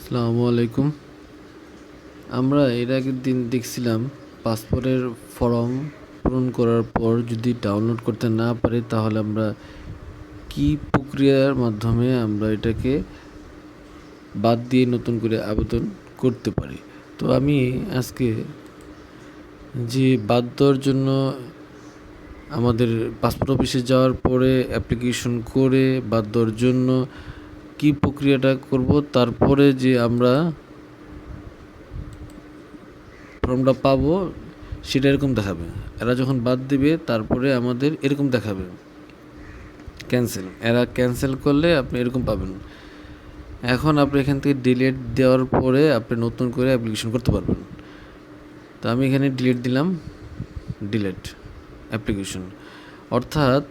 আসসালামু আলাইকুম। আমরা এর আগের দিন দেখছিলাম পাসপোর্টের ফর্ম পূরণ করার পর যদি ডাউনলোড করতে না পারি তাহলে আমরা কি প্রক্রিয়ার মাধ্যমে আমরা এটাকে বাদ দিয়ে নতুন করে আবেদন করতে পারি। তো আমি আজকে যে বাদ দেওয়ার জন্য আমাদের পাসপোর্ট অফিসে যাওয়ার পরে অ্যাপ্লিকেশন করে বাদ দেওয়ার জন্য কি প্রক্রিয়াটা করব, তারপরে যে আমরা ফর্মটা পাবো সেটা এরকম দেখাবে। এরা যখন বাদ দিবে তারপরে আমাদের এরকম দেখাবে ক্যান্সেল। এরা ক্যান্সেল করলে আপনি এরকম পাবেন। এখন আপনি এখান থেকে ডিলিট দেওয়ার পরে আপনি নতুন করে অ্যাপ্লিকেশন করতে পারবেন। তো আমি এখানে ডিলিট দিলাম, ডিলিট অ্যাপ্লিকেশন। অর্থাৎ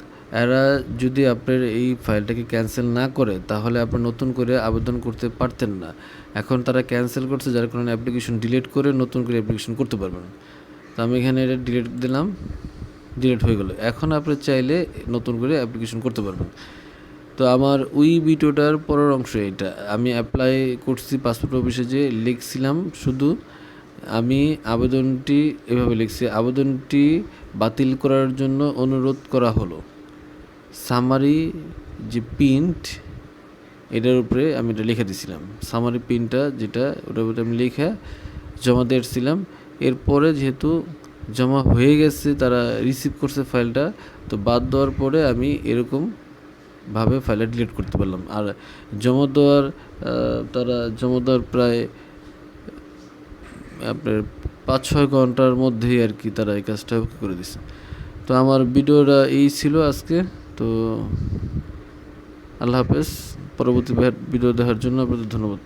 এরা যদি আপনার এই ফাইলটাকে ক্যান্সেল না করে তাহলে আপনি নতুন করে আবেদন করতে পারতেন না। এখন তারা ক্যান্সেল করছে, যার কারণে অ্যাপ্লিকেশন ডিলিট করে নতুন করে অ্যাপ্লিকেশন করতে পারবেন। তো আমি এখানে এটা ডিলিট দিলাম, ডিলিট হয়ে গেল। এখন আপনি চাইলে নতুন করে অ্যাপ্লিকেশন করতে পারবেন। তো আমার ওই ভিডিওটার পরের অংশ এটা। আমি অ্যাপ্লাই করছি পাসপোর্ট অফিসে, যে লিখছিলাম শুধু আমি আবেদনটি এভাবে লিখছি, আবেদনটি বাতিল করার জন্য অনুরোধ করা হলো। সামারি যে প্রিন্ট, এটার উপরে আমি এটা লিখে দিয়েছিলাম। সামারি প্রিন্টটা যেটা, ওটার উপরে আমি লিখে জমা দিয়েছিলাম। এরপরে যেহেতু জমা হয়ে গেছে, তারা রিসিভ করছে ফাইলটা, তো বাদ দেওয়ার পরে আমি এরকমভাবে ফাইলটা ডিলিট করতে পারলাম। আর তারা জমা দেওয়ার প্রায় আপনার 5-6 ঘন্টার মধ্যেই আর কি তারা এই কাজটা করে দিছে। তো আমার ভিডিওটা এই ছিল আজকে। তো আল্লাহ হাফেজ। পরবর্তী ভিডিও দেখার জন্য আপনাদের ধন্যবাদ।